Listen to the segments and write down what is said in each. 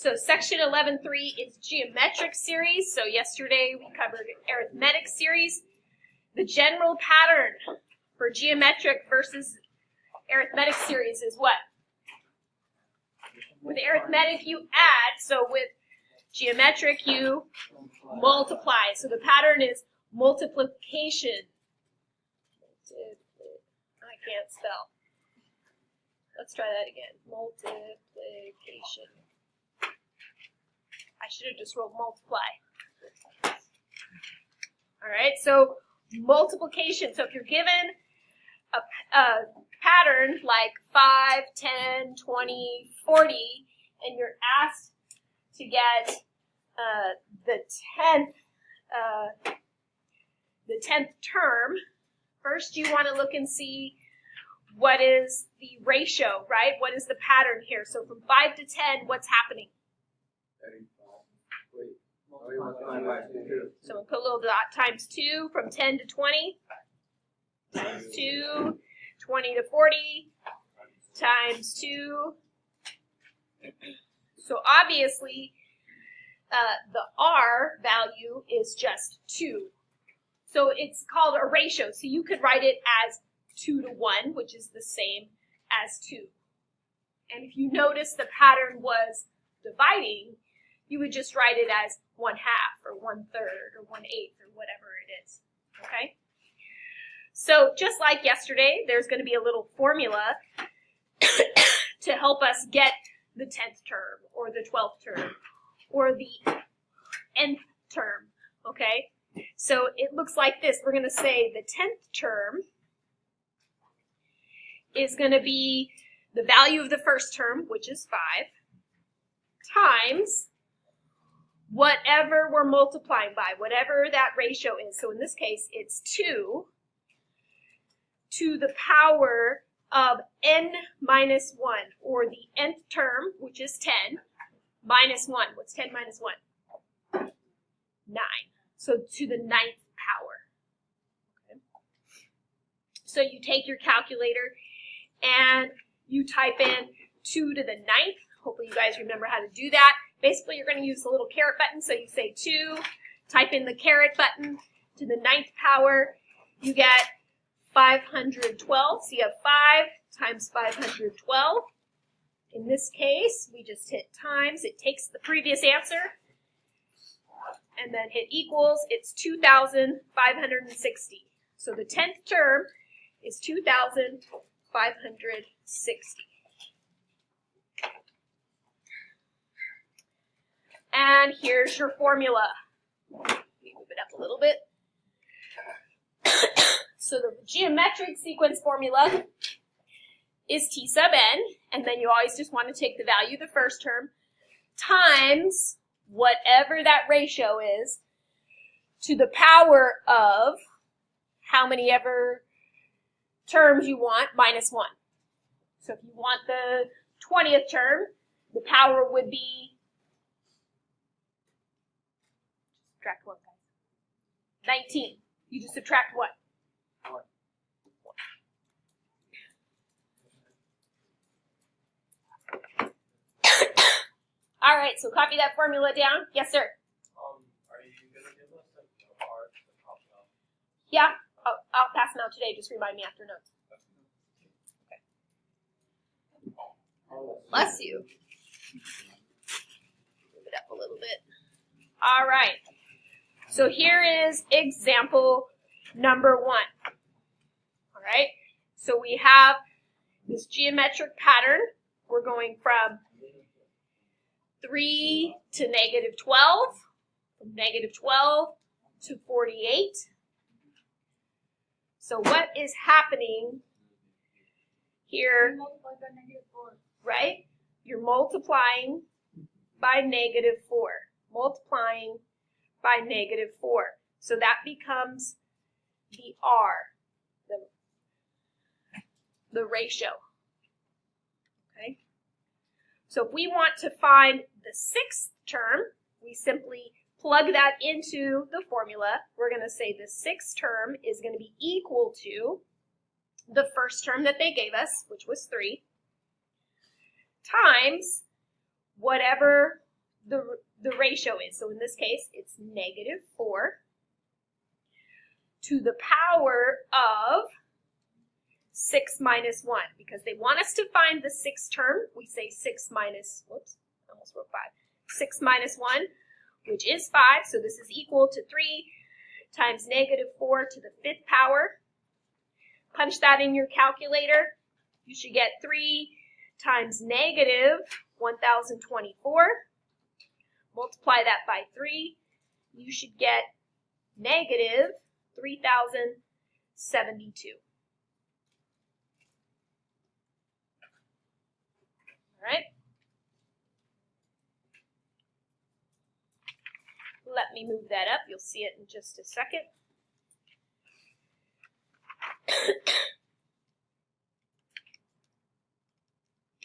So section 11.3 is geometric series. So yesterday we covered arithmetic series. The general pattern for geometric versus arithmetic series is what? With arithmetic you add, so with geometric you multiply. So the pattern is multiplication. I can't spell. Let's try that again. Multiplication. I should have just wrote multiply. All right, so multiplication. So if you're given a pattern like 5, 10, 20, 40, and you're asked to get the 10th term, first you want to look and see what is the ratio, right? What is the pattern here? So from 5 to 10, what's happening? So we'll put a little dot times 2 from 10 to 20, times 2, 20 to 40, times 2. So obviously, the R value is just 2. So it's called a ratio. So you could write it as 2 to 1, which is the same as 2. And if you notice the pattern was dividing, you would just write it as 1/2 or 1/3 or 1/8 or whatever it is, okay? So just like yesterday, there's going to be a little formula to help us get the 10th term or the 12th term or the nth term, okay? So it looks like this. We're going to say the 10th term is going to be the value of the first term, which is 5, times whatever we're multiplying by, whatever that ratio is. So in this case, it's 2 to the power of n minus 1, or the nth term, which is 10, minus 1. What's 10 minus 1? 9. So to the 9th power. Okay. So you take your calculator and you type in 2 to the 9th. Hopefully you guys remember how to do that. Basically, you're going to use the little caret button. So you say 2, type in the caret button to the 9th power. You get 512. So you have 5 times 512. In this case, we just hit times. It takes the previous answer and then hit equals. It's 2,560. So the 10th term is 2,560. And here's your formula. Let me move it up a little bit. So the geometric sequence formula is T sub n, and then you always just want to take the value of the first term times whatever that ratio is to the power of how many ever terms you want minus 1. So if you want the 20th term, the power would be, subtract 1, guys. 19. You just subtract what? 1. All right, so copy that formula down. Yes, sir. Are you going to give us the parts to copy out? Yeah, I'll pass them out today. Just remind me after notes. Okay. Bless you. Move it up a little bit. All right. So here is example number 1. All right. So we have this geometric pattern. We're going from 3 to negative 12, from negative 12 to 48. So what is happening here, right? You're multiplying by negative 4, multiplying by negative 4. So that becomes the R, the ratio. Okay? So if we want to find the 6th term, we simply plug that into the formula. We're going to say the 6th term is going to be equal to the first term that they gave us, which was 3, times whatever the ratio is. So in this case, it's negative 4 to the power of 6 minus 1. Because they want us to find the sixth term, we say 6 minus, whoops, I almost wrote 5. 6 minus 1, which is 5, so this is equal to 3 times negative 4 to the 5th power. Punch that in your calculator. You should get 3 times negative 1,024. Multiply that by 3. You should get negative 3,072. All right? Let me move that up. You'll see it in just a second.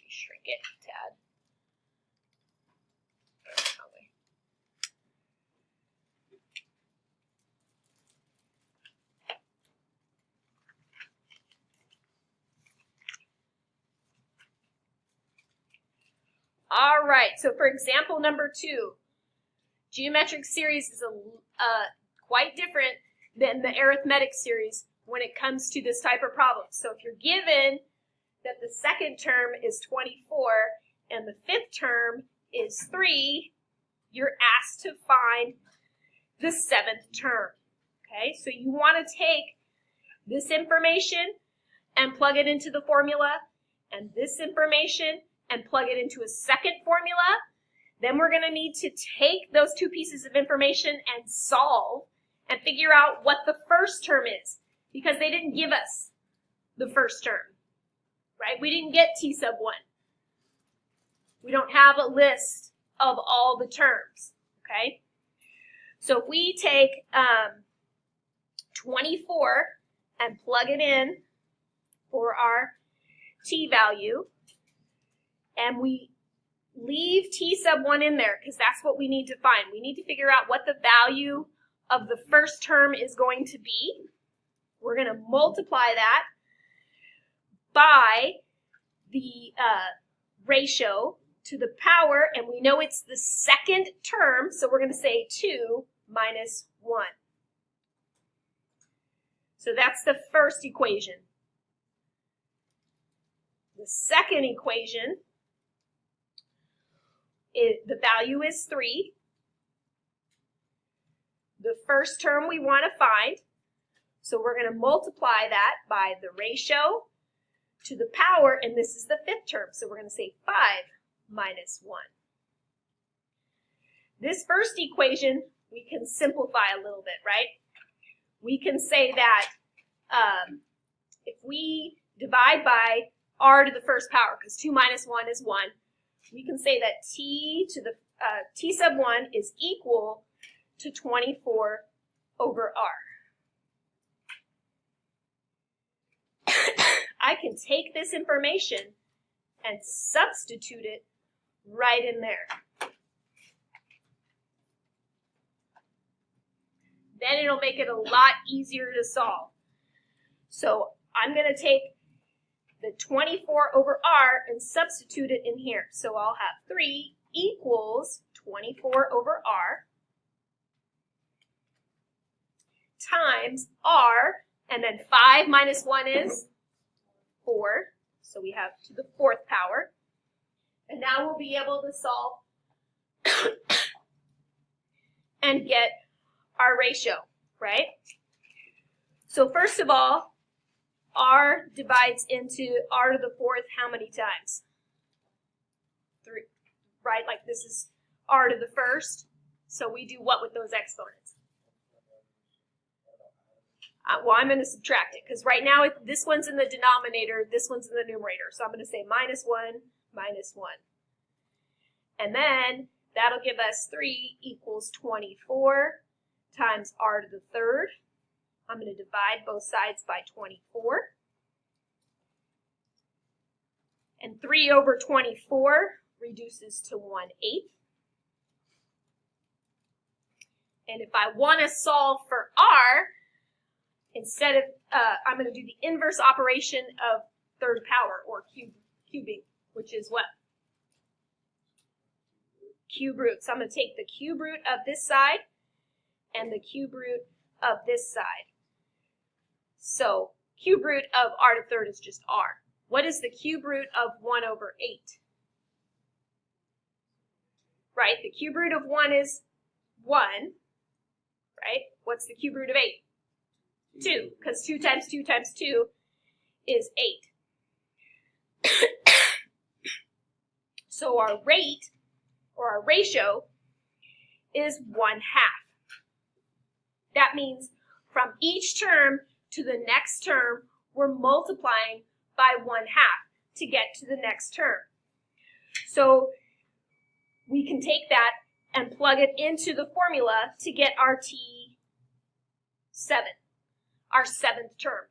Shrink it a tad. All right, so for example number 2, geometric series is quite different than the arithmetic series when it comes to this type of problem. So if you're given that the second term is 24 and the fifth term is 3, you're asked to find the seventh term. Okay, so you want to take this information and plug it into the formula, and this information and plug it into a second formula. Then we're going to need to take those two pieces of information and solve and figure out what the first term is, because they didn't give us the first term, right? We didn't get T sub 1. We don't have a list of all the terms, okay? So if we take 24 and plug it in for our T value, and we leave T sub 1 in there because that's what we need to find. We need to figure out what the value of the first term is going to be. We're going to multiply that by the ratio to the power, and we know it's the second term, so we're going to say 2 minus 1. So that's the first equation. The second equation, the value is 3. The first term we want to find, so we're going to multiply that by the ratio to the power, and this is the fifth term, so we're going to say 5 minus 1. This first equation, we can simplify a little bit, right? We can say that if we divide by r to the first power, because 2 minus 1 is 1, we can say that t to the t sub 1 is equal to 24 over r. I can take this information and substitute it right in there. Then it'll make it a lot easier to solve. So I'm going to take the 24 over r and substitute it in here. So I'll have 3 equals 24 over r times r, and then 5 minus 1 is 4. So we have to the 4th power. And now we'll be able to solve and get our ratio, right? So first of all, r divides into r to the 4th how many times? 3, right? Like this is r to the 1st. So we do what with those exponents? Well, I'm going to subtract it, because right now this one's in the denominator, this one's in the numerator. So I'm going to say minus 1, minus 1. And then that'll give us 3 equals 24 times r to the 3rd. I'm going to divide both sides by 24. And 3 over 24 reduces to 1/8. And if I want to solve for r, instead of, I'm going to do the inverse operation of 3rd power, or cubing, which is what? cube root. So I'm going to take the cube root of this side and the cube root of this side. So cube root of r to the third is just r. What is the cube root of 1 over 8? Right? The cube root of 1 is 1. Right? What's the cube root of 8? 2, because 2 times 2 times 2 is 8. So our rate, or our ratio, is 1/2. That means from each term to the next term, we're multiplying by 1/2 to get to the next term. So we can take that and plug it into the formula to get our T7, our 7th term.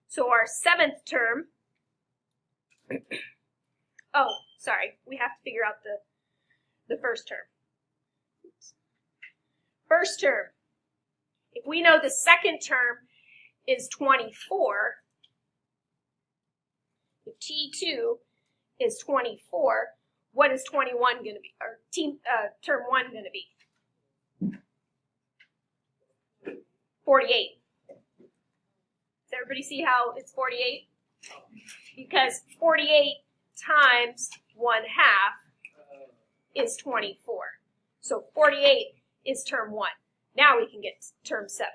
So our 7th term, oh, sorry, we have to figure out the first term. First term, if we know the second term is 24, if T2 is 24, what is 21 going to be, or term 1 going to be? 48. Does everybody see how it's 48? Because 48 times 1/2 is 24. So 48 is term 1. Now we can get term 7.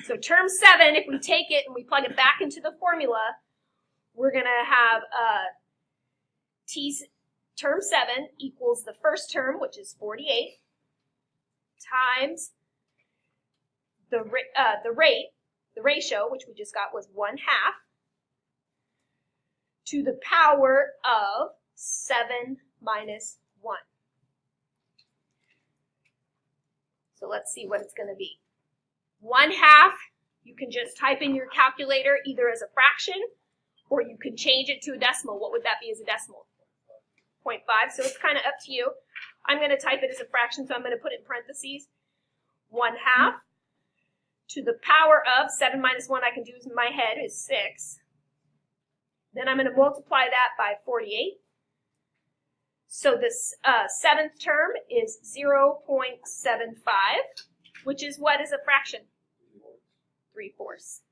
So term 7, if we take it and we plug it back into the formula, we're going to have term 7 equals the first term, which is 48, times the ratio, which we just got was 1/2, to the power of 7 minus 1. So let's see what it's going to be. 1/2, you can just type in your calculator either as a fraction or you could change it to a decimal. What would that be as a decimal? 0.5, so it's kind of up to you. I'm going to type it as a fraction, so I'm going to put it in parentheses. 1/2 to the power of 7 minus 1, I can do in my head, is 6. Then I'm going to multiply that by 48. So this 7th term is 0.75, which is what is a fraction? 3/4.